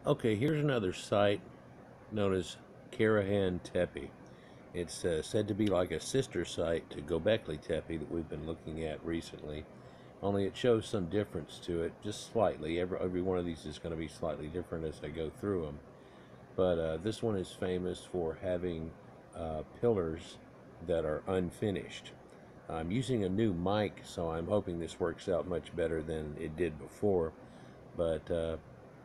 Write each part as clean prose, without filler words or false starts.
Okay, here's another site known as Karahan Tepe. It's said to be like a sister site to Gobekli Tepe that we've been looking at recently, only it shows some difference to it, just slightly. Every one of these is going to be slightly different as I go through them. But this one is famous for having pillars that are unfinished. I'm using a new mic, so I'm hoping this works out much better than it did before, but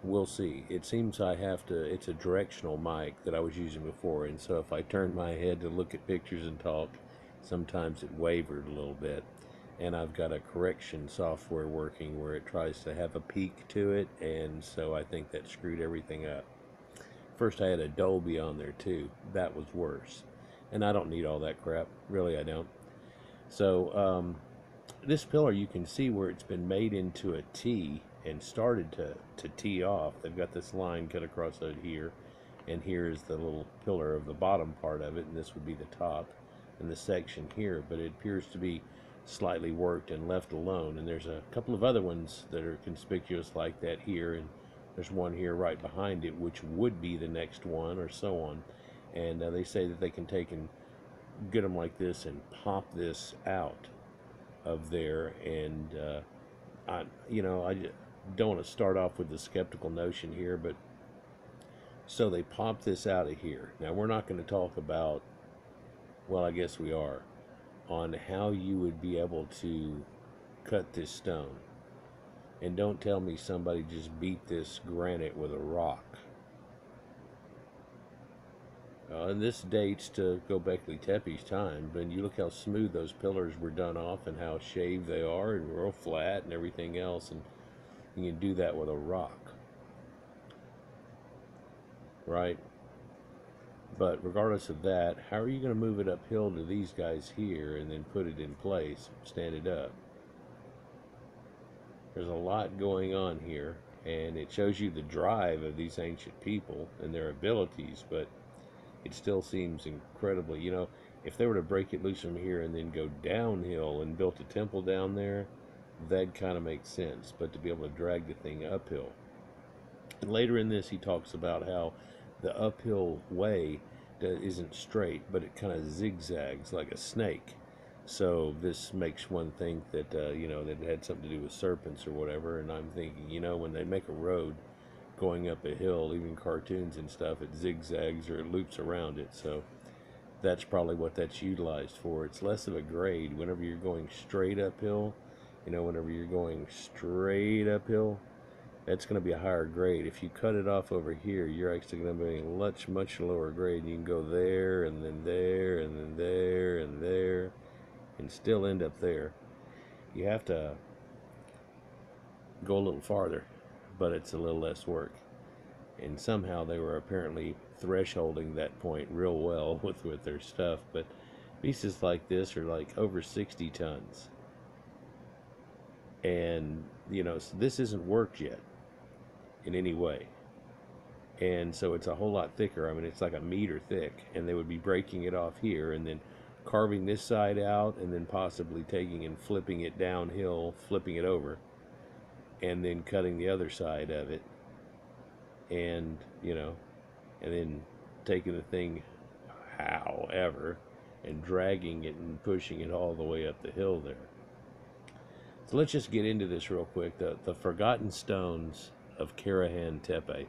we'll see. It seems I have to, it's a directional mic that I was using before, and so if I turn my head to look at pictures and talk, sometimes it wavered a little bit. And I've got a correction software working where it tries to have a peak to it, and so I think that screwed everything up. First I had a Dolby on there too. That was worse. And I don't need all that crap. Really, I don't. So this pillar, you can see where it's been made into a T and started to tee off. They've got this line cut across out here, and here is the little pillar of the bottom part of it, and this would be the top and the section here, but it appears to be slightly worked and left alone. And there's a couple of other ones that are conspicuous like that here, and there's one here right behind it which would be the next one, or so on. And they say that they can take and get them like this and pop this out of there. And I don't want to start off with the skeptical notion here, but so they pop this out of here. Now we're not going to talk about, well, I guess we are, on how you would be able to cut this stone. And don't tell me somebody just beat this granite with a rock. And this dates to Gobekli Tepe's time, but you look how smooth those pillars were done off and how shaved they are and real flat and everything else, and you can do that with a rock, right? But regardless of that, how are you going to move it uphill to these guys here and then put it in place, stand it up? There's a lot going on here, and it shows you the drive of these ancient people and their abilities, but it still seems incredibly, if they were to break it loose from here and then go downhill and built a temple down there, that kind of makes sense. But to be able to drag the thing uphill. And later in this, he talks about how the uphill way isn't straight, but it kind of zigzags like a snake. So this makes one think that, that it had something to do with serpents or whatever. And I'm thinking, when they make a road going up a hill, even cartoons and stuff, it zigzags or it loops around it. So that's probably what that's utilized for. It's less of a grade whenever you're going straight uphill. Whenever you're going straight uphill, that's going to be a higher grade. If you cut it off over here, you're actually going to be a much lower grade. You can go there and then there and then there and there and still end up there. You have to go a little farther, but it's a little less work. And somehow they were apparently thresholding that point real well with their stuff. But pieces like this are like over 60 tons. And, so this isn't worked yet in any way. And so it's a whole lot thicker. I mean, it's like a meter thick. And they would be breaking it off here and then carving this side out and then possibly taking and flipping it downhill, flipping it over, and then cutting the other side of it. And, and then taking the thing, however, and dragging it and pushing it all the way up the hill there. So let's just get into this real quick. The Forgotten Stones of Karahan Tepe.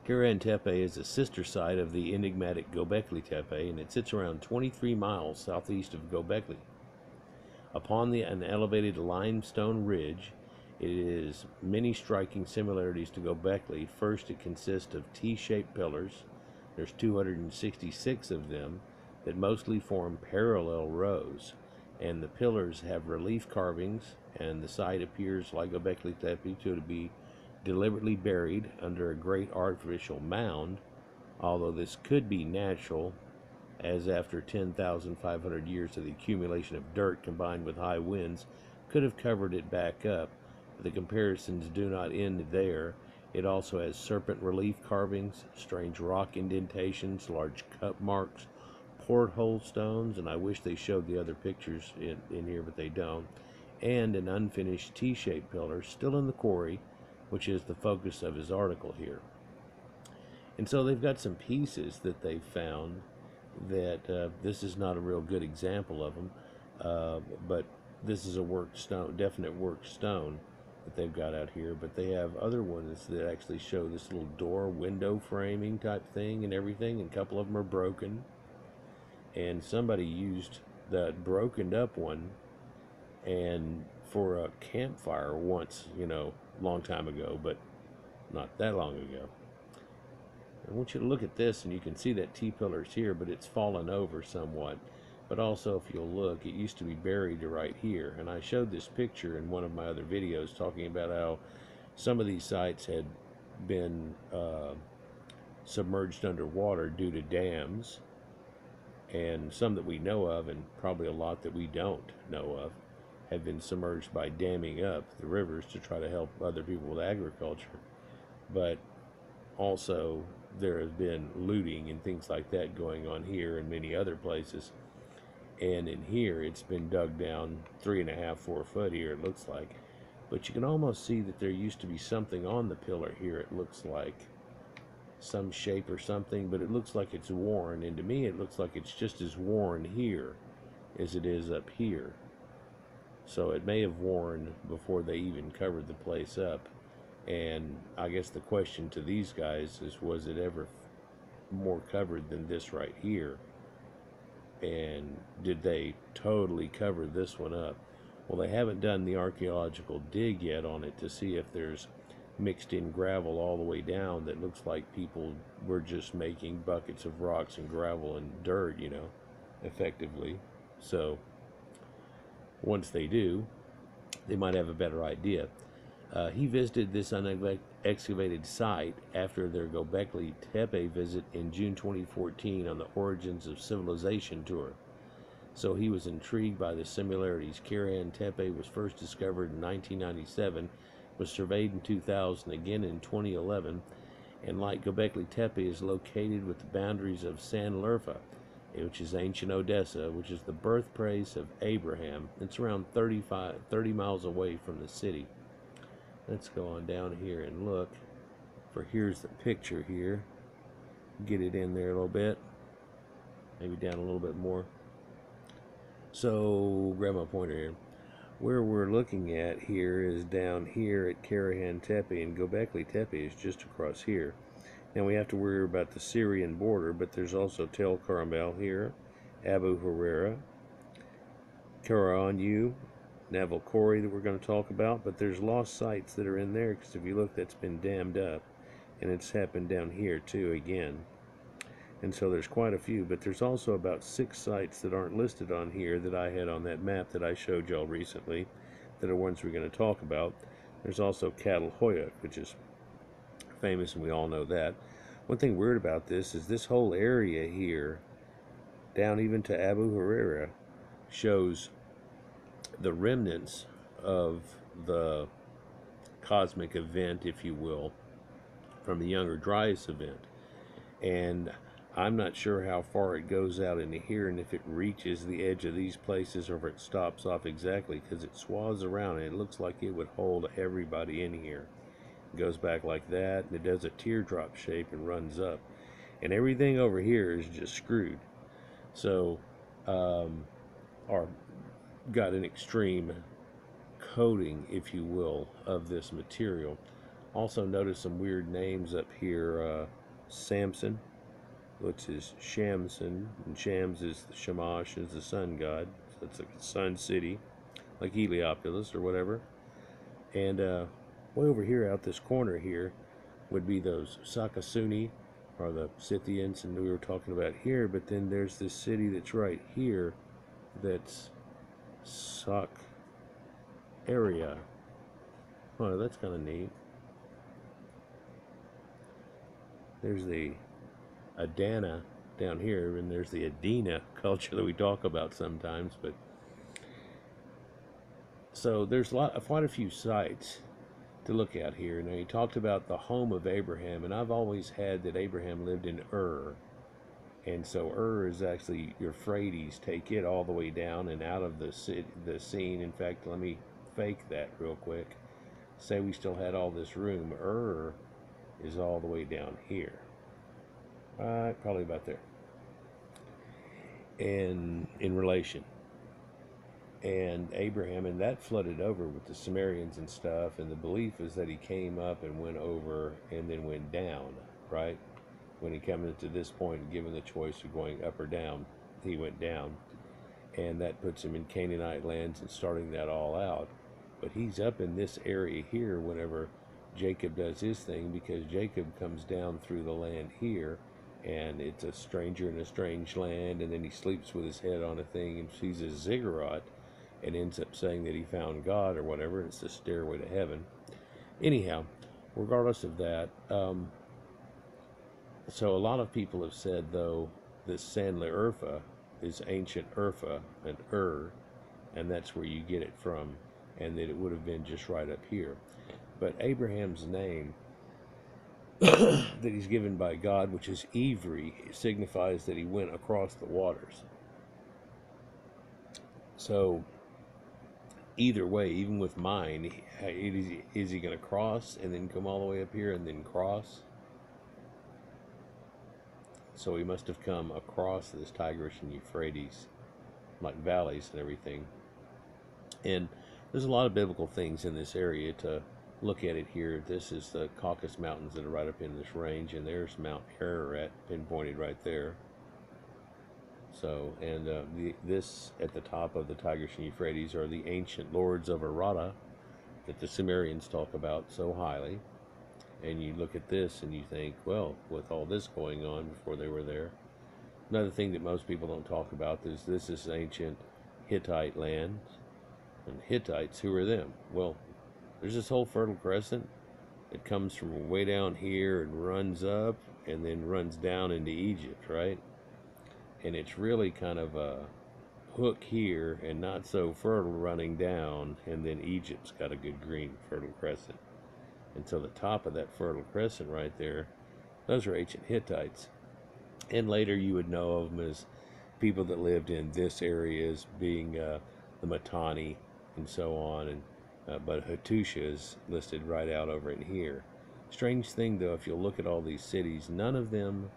Karahan Tepe is a sister site of the enigmatic Gobekli Tepe, and it sits around 23 miles southeast of Gobekli. Upon an elevated limestone ridge, it is many striking similarities to Gobekli. First, it consists of T-shaped pillars. There's 266 of them that mostly form parallel rows. And the pillars have relief carvings, and the site appears like Gobekli Tepe to be deliberately buried under a great artificial mound, although this could be natural, as after 10,500 years of the accumulation of dirt combined with high winds could have covered it back up. But the comparisons do not end there. It also has serpent relief carvings, strange rock indentations, large cup marks, porthole stones, and I wish they showed the other pictures in here, but they don't, and an unfinished T-shaped pillar still in the quarry which is the focus of his article here. And so they've got some pieces that they've found that this is not a real good example of them, but this is a worked stone, definite worked stone that they've got out here. But they have other ones that actually show this little door window framing type thing and everything, and a couple of them are broken. And somebody used that broken up one and for a campfire once, you know, long time ago, but not that long ago. I want you to look at this, and you can see that T-pillar's here, but it's fallen over somewhat. But also, if you'll look, it used to be buried right here. And I showed this picture in one of my other videos talking about how some of these sites had been submerged underwater due to dams, and some that we know of, and probably a lot that we don't know of, have been submerged by damming up the rivers to try to help other people with agriculture. But also, there has been looting and things like that going on here and many other places. And in here, it's been dug down 3.5, 4 foot here, it looks like. But you can almost see that there used to be something on the pillar here, it looks like. Some shape or something, but it looks like it's worn. And to me, it looks like it's just as worn here as it is up here. So it may have worn before they even covered the place up. And I guess the question to these guys is, was it ever more covered than this right here? And did they totally cover this one up? Well, they haven't done the archaeological dig yet on it to see if there's mixed in gravel all the way down that looks like people were just making buckets of rocks and gravel and dirt, you know, effectively. So once they do, they might have a better idea. He visited this unexcavated site after their Gobekli Tepe visit in June 2014 on the Origins of Civilization tour. So he was intrigued by the similarities. Karahan Tepe was first discovered in 1997, was surveyed in 2000, again in 2011, and like Gobekli Tepe is located with the boundaries of Sanliurfa, which is ancient Odessa, which is the birthplace of Abraham. It's around 30 miles away from the city. Let's go on down here and look for, here's the picture here. Get it in there a little bit. Maybe down a little bit more. So, grab my pointer here. Where we're looking at here is down here at Karahan Tepe, and Gobekli Tepe is just across here. Now we have to worry about the Syrian border, but there's also Tel Carmel here, Abu Huraira, Karahan, Naval Quarry that we're going to talk about, but there's lost sites that are in there, because if you look, that's been dammed up, and it's happened down here too again. And so there's quite a few, but there's also about 6 sites that aren't listed on here that I had on that map that I showed y'all recently that are ones we're going to talk about. There's also Catalhoyuk, which is famous, and we all know that. One thing weird about this is this whole area here, down even to Abu Huraira, shows the remnants of the cosmic event, if you will, from the Younger Dryas event. And I'm not sure how far it goes out into here, and if it reaches the edge of these places or if it stops off exactly, because it swaths around and it looks like it would hold everybody in here. It goes back like that, and it does a teardrop shape and runs up. And everything over here is just screwed. So, or got an extreme coating, if you will, of this material. Also notice some weird names up here. Samson, which is Shamson, and Shams is Shamash, is the sun god. So it's like a sun city, like Heliopolis or whatever. And way over here, out this corner here, would be those Sakasuni, or the Scythians, and we were talking about here. But then there's this city that's right here, that's Sak area. Oh, that's kind of neat. There's the Adana down here, and there's the Adena culture that we talk about sometimes. But so there's quite a few sites to look at here. Now, he talked about the home of Abraham, and I've always had that Abraham lived in Ur. And so Ur is actually Euphrates. Take it all the way down and out of the scene. In fact, let me fake that real quick. say we still had all this room, is all the way down here. Probably about there. And in relation. And Abraham, and that flooded over with the Sumerians and stuff, and the belief is that he came up and went over and then went down, right? When he came into this point, given the choice of going up or down, he went down. And that puts him in Canaanite lands and starting that all out. But he's up in this area here whenever Jacob does his thing, because Jacob comes down through the land here, and it's a stranger in a strange land, and then he sleeps with his head on a thing and sees a ziggurat and ends up saying that he found God or whatever. It's the stairway to heaven. Anyhow, regardless of that, so a lot of people have said, though, this Sandler Urfa is ancient Urfa and and that's where you get it from, and that it would have been just right up here. But Abraham's name that he's given by God, which is Ivri, signifies that he went across the waters. So either way, even with mine, is he going to cross and then come all the way up here and then cross? So he must have come across this Tigris and Euphrates, like valleys and everything. And there's a lot of biblical things in this area to look at it here. This is the Caucasus Mountains that are right up in this range, and there's Mount Ararat pinpointed right there. So, and this at the top of the Tigris and Euphrates are the ancient lords of Ararat that the Sumerians talk about so highly. And you look at this and you think, well, with all this going on before they were there. Another thing that most people don't talk about is this is ancient Hittite land. And Hittites, who are them? Well, there's this whole Fertile Crescent. It comes from way down here and runs up and then runs down into Egypt, right? And it's really kind of a hook here and not so fertile running down, and then Egypt's got a good green Fertile Crescent. And so the top of that Fertile Crescent right there, those are ancient Hittites. And later you would know of them as people that lived in this area as being the Mitanni and so on. And but Hattusha is listed right out over in here. Strange thing though, if you look at all these cities, none of them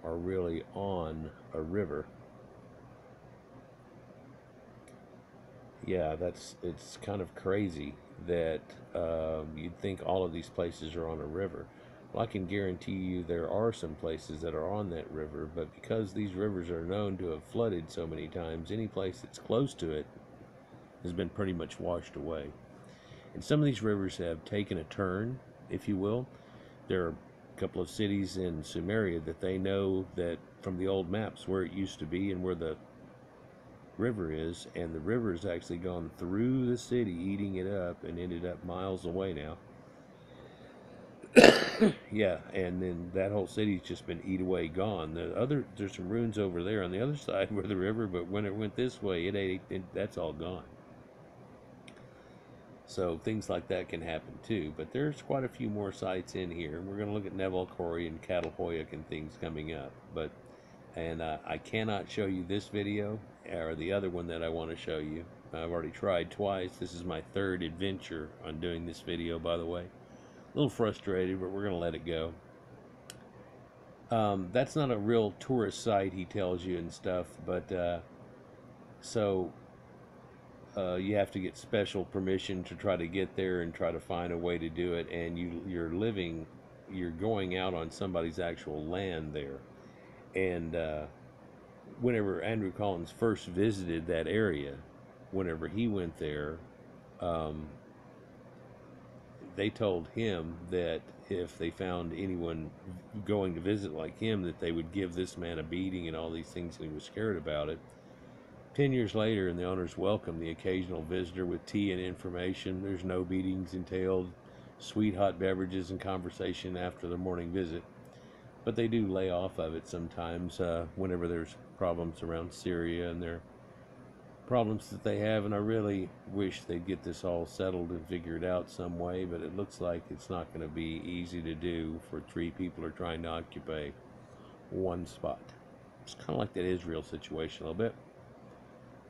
are really on a river. Yeah, it's kind of crazy that you'd think all of these places are on a river. Well, I can guarantee you there are some places that are on that river, but because these rivers are known to have flooded so many times, any place that's close to it has been pretty much washed away. And some of these rivers have taken a turn, if you will. There are a couple of cities in Sumeria that they know that from the old maps where it used to be and where the river is, and the river has actually gone through the city, eating it up, and ended up miles away now. Yeah, and then that whole city's just been eat away, gone. There's some ruins over there on the other side where the river, but when it went this way, that's all gone. So things like that can happen too. But there's quite a few more sites in here. We're going to look at Nebel Corey and Catalhoyuk and things coming up. And I cannot show you this video or the other one that I want to show you. I've already tried twice. This is my third adventure on doing this video, by the way. A little frustrated, but we're going to let it go. That's not a real tourist site, he tells you and stuff, but you have to get special permission to try to get there and try to find a way to do it, and you're going out on somebody's actual land there. And whenever Andrew Collins first visited that area, whenever he went there, they told him that if they found anyone going to visit like him, that they would give this man a beating and all these things, and he was scared about it. 10 years later, and the owners welcome the occasional visitor with tea and information. There's no beatings entailed, sweet hot beverages and conversation after the morning visit. But they do lay off of it sometimes whenever there's problems around Syria and their problems that they have, and I really wish they'd get this all settled and figured out some way, but it looks like it's not going to be easy to do for three people who are trying to occupy one spot. It's kind of like that Israel situation a little bit.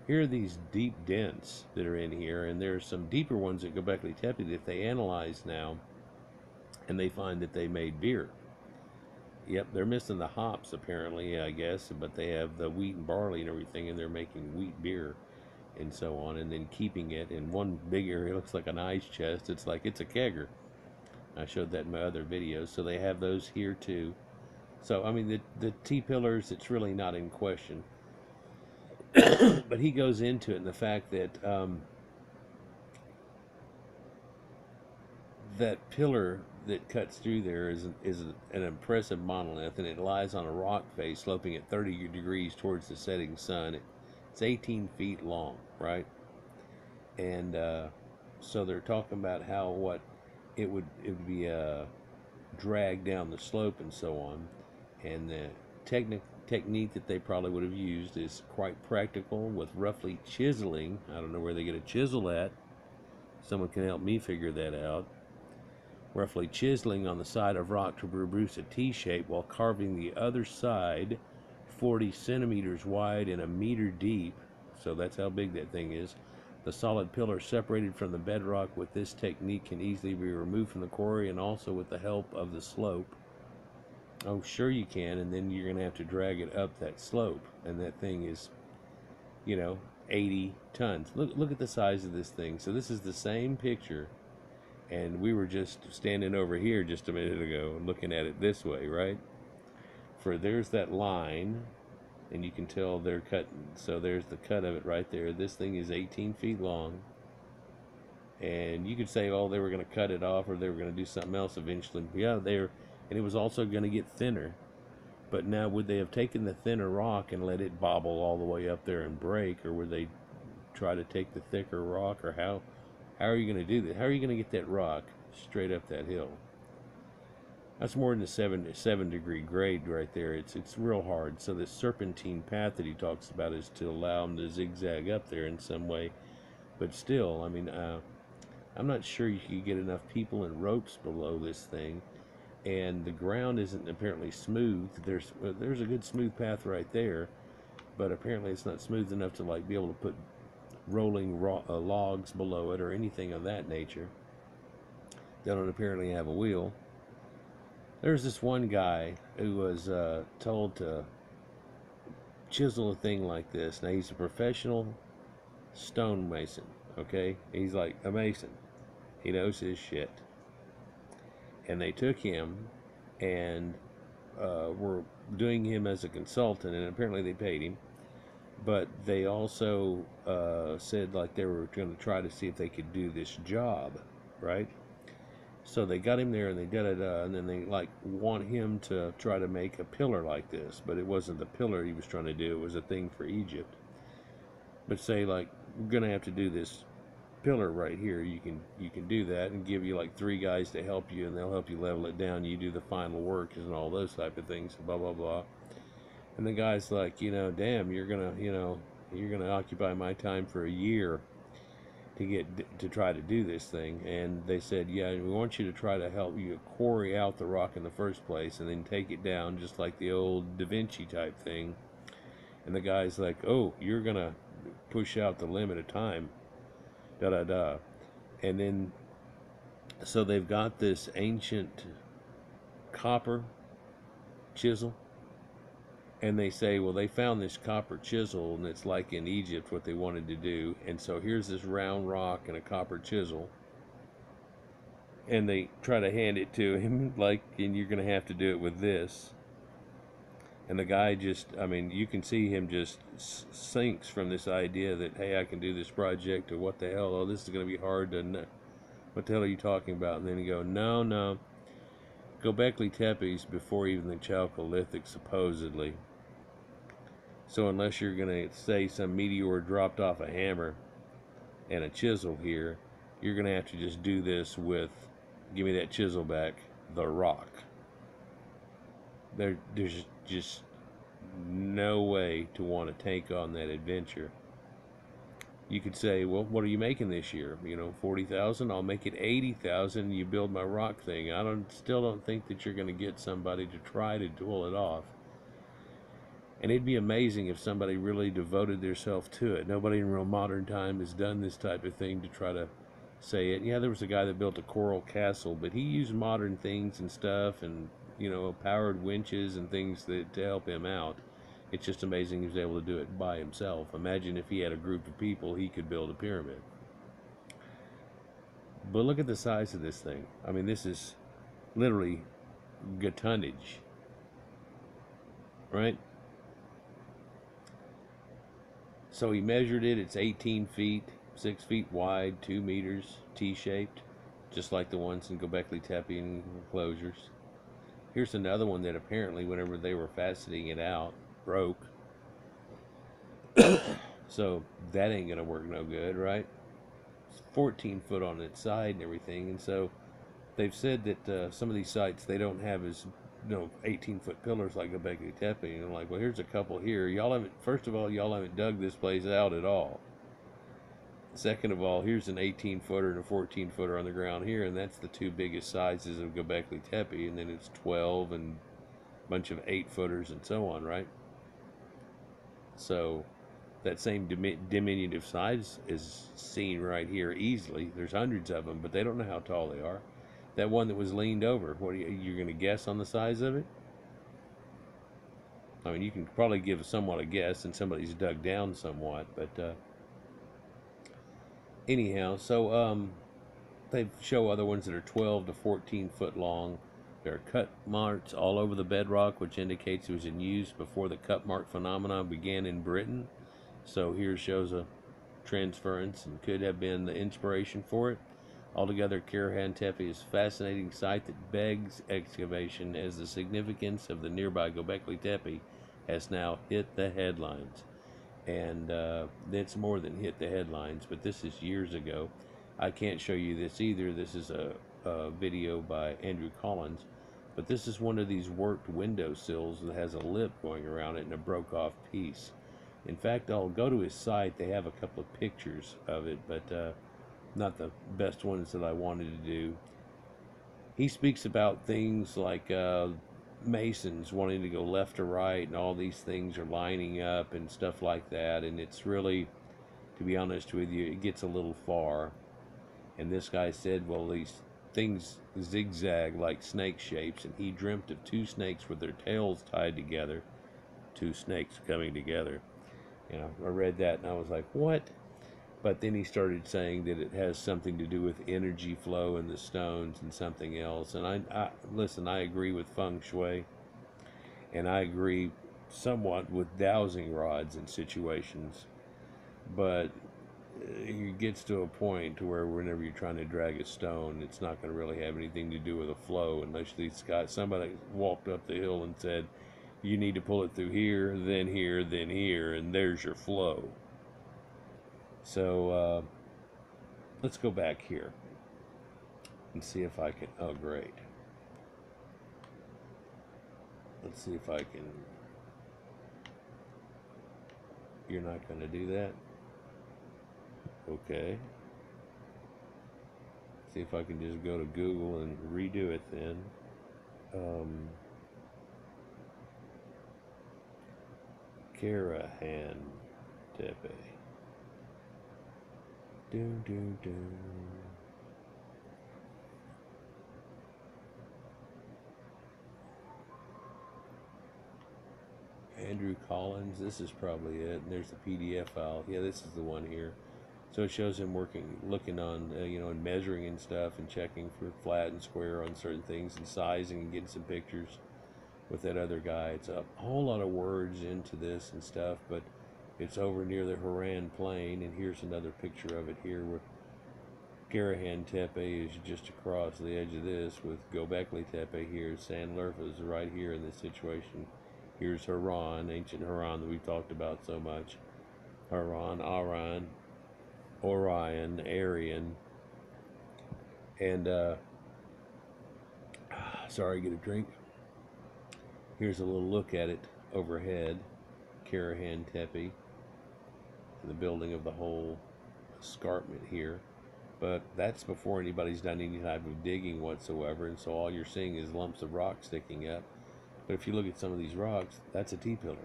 here are these deep dents that are in here, and there's some deeper ones at Gobekli Tepe that they analyze now, and they find that they made beer. Yep, they're missing the hops apparently, I guess, but they have the wheat and barley and everything, and they're making wheat beer and so on, and then keeping it in one big area. It looks like an ice chest. It's like it's a kegger. I showed that in my other videos. So they have those here too. So I mean, the T-pillars, it's really not in question. But he goes into it, and the fact that that pillar that cuts through there is an impressive monolith, and it lies on a rock face sloping at 30 degrees towards the setting sun. It's 18 feet long, right? And so they're talking about how it would be dragged down the slope and so on, and the technique that they probably would have used is quite practical, with roughly chiseling. I don't know where they get a chisel at. Someone can help me figure that out. Roughly chiseling on the side of rock to produce a T shape, while carving the other side 40 centimeters wide and a meter deep. So that's how big that thing is. The solid pillar separated from the bedrock with this technique can easily be removed from the quarry, and also with the help of the slope. Oh, sure you can, and then you're going to have to drag it up that slope, and that thing is, 80 tons. Look at the size of this thing. So this is the same picture, and we were just standing over here just a minute ago looking at it this way, right? For there's that line, and you can tell they're cutting. So there's the cut of it right there. This thing is 18 feet long, and you could say, oh, they were going to cut it off, or they were going to do something else eventually. Yeah, and it was also going to get thinner. But now, would they have taken the thinner rock and let it bobble all the way up there and break, or would they try to take the thicker rock, or how are you going to do that? How are you going to get that rock straight up that hill? That's more than a 7 degree grade right there. It's real hard. So this serpentine path that he talks about is to allow them to zigzag up there in some way. But still, I mean, I'm not sure you could get enough people and ropes below this thing. And the ground isn't apparently smooth. There's a good smooth path right there, but apparently it's not smooth enough to be able to put rolling logs below it or anything of that nature. They don't apparently have a wheel. There's this one guy who was told to chisel a thing like this. Now, he's a professional stonemason, okay? He's like a mason. He knows his shit. And they took him and were doing him as a consultant, and apparently they paid him. But they also said they were going to try to see if they could do this job, right? So they got him there, and they did it, and then they want him to try to make a pillar like this, but it wasn't the pillar he was trying to do. It was a thing for Egypt. But say we're going to have to do this pillar right here. You can do that, and give you 3 guys to help you, and they'll help you level it down. You do the final work and all those type of things, blah blah blah. And the guy's like, damn, you're gonna occupy my time for a year to try to do this thing. And they said, yeah, we want you to try to help you quarry out the rock in the first place, and then take it down just like the old Da Vinci type thing. And the guy's like, oh, you're gonna push out the limit of time, da da da. And then so they've got this ancient copper chisel, and they say, well, they found this copper chisel, and it's like in Egypt what they wanted to do. And so here's this round rock and a copper chisel, and they try to hand it to him and you're gonna have to do it with this. And the guy just, you can see him just sinks from this idea that, hey, I can do this project, or what the hell, oh, this is going to be hard to know. What the hell are you talking about? And then you go, no. Gobekli Tepe's before even the Chalcolithic, supposedly. So unless you're going to say some meteor dropped off a hammer and a chisel here, you're going to have to just do this with, give me that chisel back, the rock. There's just no way to want to take on that adventure. You could say, well, what are you making this year? 40,000. I'll make it 80,000. You build my rock thing. Still don't think that you're going to get somebody to try to pull it off. And it'd be amazing if somebody really devoted themselves to it. Nobody in real modern time has done this type of thing to try to say it. Yeah, there was a guy that built a coral castle, but he used modern things and stuff, and powered winches and things to help him out. It's just amazing he was able to do it by himself. Imagine if he had a group of people, he could build a pyramid. But look at the size of this thing. I mean, this is literally tonnage, right? So he measured it. It's 18 feet, 6 feet wide, 2 meters, T-shaped, just like the ones in Gobekli Tepe and enclosures. Here's another one that apparently, whenever they were fastening it out, broke. So that ain't gonna work no good, right? It's 14 foot on its side and everything, and so they've said that some of these sites, they don't have as 18-foot pillars like Gobekli Tepe. And I'm like, well, here's a couple here. First of all, y'all haven't dug this place out at all. Second of all, here's an 18-footer and a 14-footer on the ground here, and that's the two biggest sizes of Gobekli Tepe, and then it's 12 and a bunch of 8-footers and so on, right? So that same diminutive size is seen right here easily. There's hundreds of them, but they don't know how tall they are. That one that was leaned over, what are you're going to guess on the size of it? I mean, you can probably give somewhat a guess, and somebody's dug down somewhat, but anyhow, so they show other ones that are 12 to 14 foot long. There are cut marks all over the bedrock, which indicates it was in use before the cut mark phenomenon began in Britain. So here shows a transference and could have been the inspiration for it. Altogether, Karahan Tepe is a fascinating site that begs excavation, as the significance of the nearby Gobekli Tepe has now hit the headlines. And it's more than hit the headlines, but this is years ago. I can't show you this either. This is a video by Andrew Collins, but this is one of these worked window sills that has a lip going around it and a broke off piece. In fact, I'll go to his site. They have a couple of pictures of it, but not the best ones that I wanted to do. He speaks about things like masons wanting to go left or right, and all these things are lining up and stuff like that, and it's really, to be honest with you, it gets a little far. And this guy said, well, these things zigzag like snake shapes, and he dreamt of two snakes with their tails tied together, two snakes coming together. I read that and I was like, what? But then he started saying that it has something to do with energy flow in the stones and something else. And I listen, I agree with feng shui, and I agree somewhat with dowsing rods in situations. But it gets to a point to where whenever you're trying to drag a stone, it's not going to really have anything to do with a flow, unless somebody walked up the hill and said, you need to pull it through here, then here, then here, and there's your flow. So let's go back here and see if I can. Oh, great. Let's see if I can. You're not going to do that? Okay. See if I can just go to Google and redo it then. Karahan Tepe. Andrew Collins, this is probably it. And there's the PDF file. Yeah, this is the one here. So it shows him looking on, and measuring and stuff, and checking for flat and square on certain things, and sizing, and getting some pictures with that other guy. It's a whole lot of words into this and stuff, but it's over near the Haran Plain, and here's another picture of it here, where Karahan Tepe is just across the edge of this, with Gobekli Tepe here. Sanlurfa is right here in this situation. Here's Haran, ancient Haran that we've talked about so much. Haran, Aran, Orion, Aryan, and sorry, get a drink. Here's a little look at it overhead, Karahan Tepe, the building of the whole escarpment here. But that's before anybody's done any type of digging whatsoever, and so all you're seeing is lumps of rock sticking up. But if you look at some of these rocks, that's a T-pillar.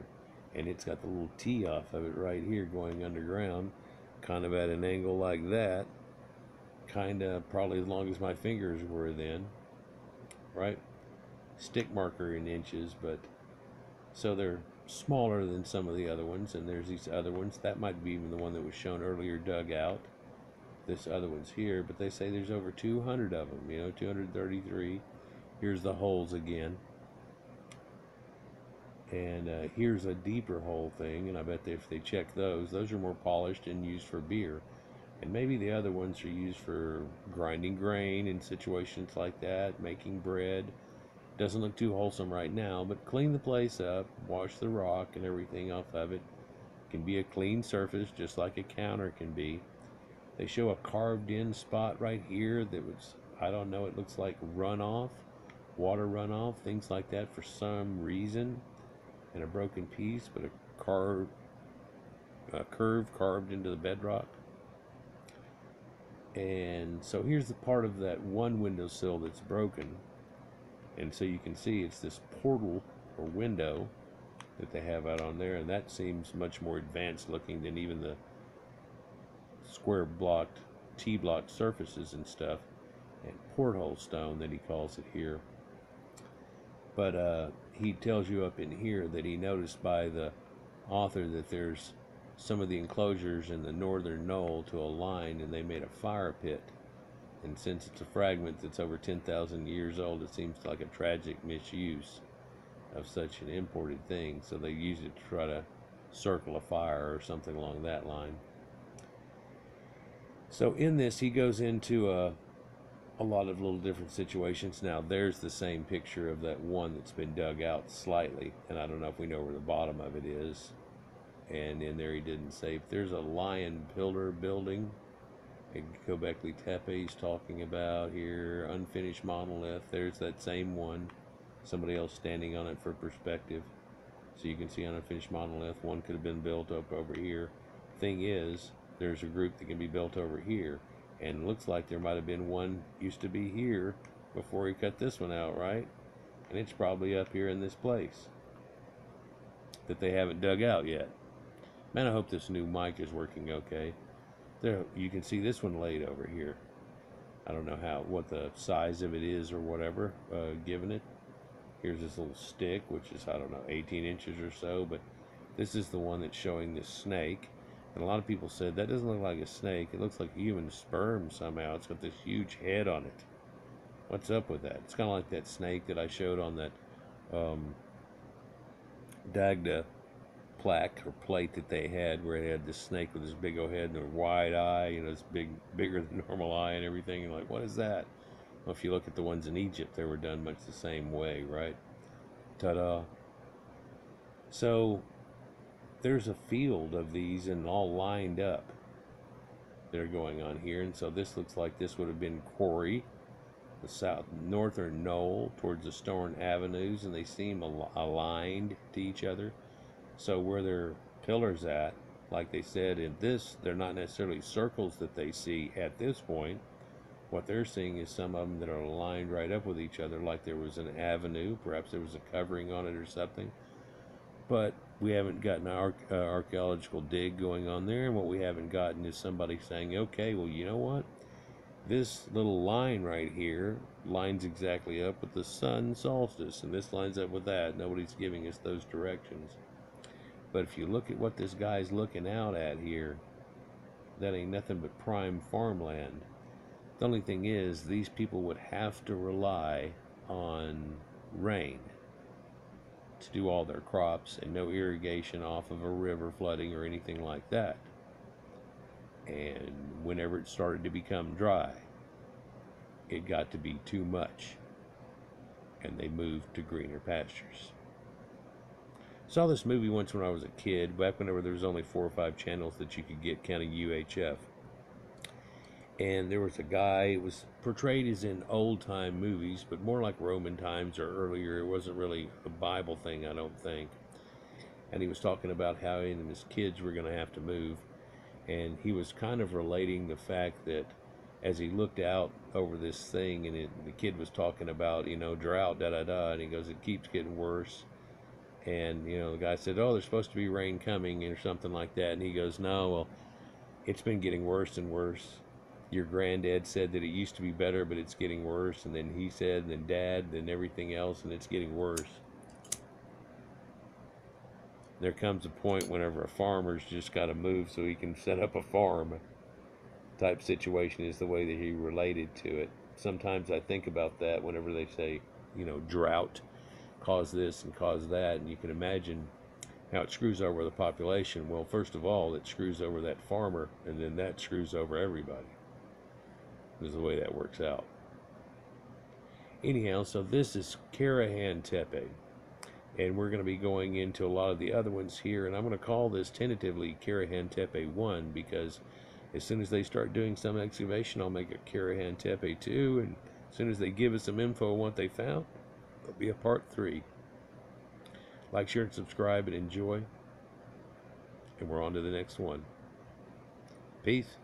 and it's got the little T off of it right here going underground, kind of at an angle like that, kind of probably as long as my fingers were then, right? Stick marker in inches, but so they're smaller than some of the other ones. And there's these other ones that might be even the one that was shown earlier dug out. This other one's here, but they say there's over 200 of them, 233. Here's the holes again, and here's a deeper hole thing, and I bet if they check those are more polished and used for beer. And maybe the other ones are used for grinding grain in situations like that, making bread. Doesn't look too wholesome right now, but clean the place up, wash the rock and everything off of it. Can be a clean surface just like a counter can be. They show a carved in spot right here that was, I don't know, it looks like runoff, water runoff, things like that for some reason, and a broken piece, but a curve carved into the bedrock. And so here's the part of that one windowsill that's broken. And so you can see it's this portal or window that they have out on there, and that seems much more advanced looking than even the square blocked T-block surfaces and stuff, and porthole stone that he calls it here. But he tells you up in here that he noticed by the author that there's some of the enclosures in the northern knoll to a line, and they made a fire pit. And since it's a fragment that's over 10,000 years old, it seems like a tragic misuse of such an imported thing. So they use it to try to circle a fire or something along that line. So in this, he goes into a lot of little different situations. Now, there's the same picture of that one that's been dug out slightly, and I don't know if we know where the bottom of it is. And in there, he didn't say. If there's a lion pillar building at Gobekli Tepe he's talking about here, unfinished monolith. There's that same one. Somebody else standing on it for perspective. So you can see on unfinished monolith, one could have been built up over here. Thing is, there's a group that can be built over here, and it looks like there might have been one used to be here before he cut this one out, right? And it's probably up here in this place that they haven't dug out yet. Man, I hope this new mic is working okay. There, you can see this one laid over here. I don't know what the size of it is or whatever, given it. Here's this little stick, which is, I don't know, 18 inches or so, but this is the one that's showing this snake. And a lot of people said, that doesn't look like a snake. It looks like human sperm somehow. It's got this huge head on it. What's up with that? It's kind of like that snake that I showed on that Dagda plaque or plate that they had, where it had this snake with this big old head and a wide eye, this bigger than normal eye and everything. And like, what is that? Well, if you look at the ones in Egypt, they were done much the same way, right? Ta-da. So there's a field of these and all lined up that are going on here. And so this looks like this would have been quarry, the northern knoll towards the stone avenues, and they seem aligned to each other. So where their pillars at, like they said in this, they're not necessarily circles that they see at this point. What they're seeing is some of them that are lined right up with each other, like there was an avenue, perhaps there was a covering on it or something. But we haven't gotten an archaeological dig going on there, and what we haven't gotten is somebody saying, okay, well, you know what? This little line right here lines exactly up with the sun solstice, and this lines up with that. Nobody's giving us those directions. But if you look at what this guy's looking out at here, that ain't nothing but prime farmland. The only thing is, these people would have to rely on rain to do all their crops, and no irrigation off of a river flooding or anything like that. And whenever it started to become dry, it got to be too much, and they moved to greener pastures. Saw this movie once when I was a kid, back whenever there was only 4 or 5 channels that you could get counting UHF. And there was a guy, it was portrayed as in old-time movies, but more like Roman times or earlier. It wasn't really a Bible thing, I don't think. And he was talking about how he and his kids were going to have to move. And he was kind of relating the fact that as he looked out over this thing, and the kid was talking about, drought, da-da-da, and he goes, it keeps getting worse. And, you know, the guy said, oh, there's supposed to be rain coming or something like that. And he goes, no, well, it's been getting worse and worse. Your granddad said that it used to be better, but it's getting worse. And then he said, and then dad, and everything else, and it's getting worse. There comes a point whenever a farmer's just got to move so he can set up a farm type situation is the way that he related to it. Sometimes I think about that whenever they say, you know, drought caused this and caused that, and you can imagine how it screws over the population. Well, first of all, it screws over that farmer, and then that screws over everybody. This is the way that works out. Anyhow, so this is Karahan Tepe, and we're going to be going into a lot of the other ones here, and I'm going to call this tentatively Karahan Tepe 1 because as soon as they start doing some excavation, I'll make a Karahan Tepe 2, and as soon as they give us some info on what they found, there'll be a part 3. Like, share, and subscribe, and enjoy, and we're on to the next one. Peace.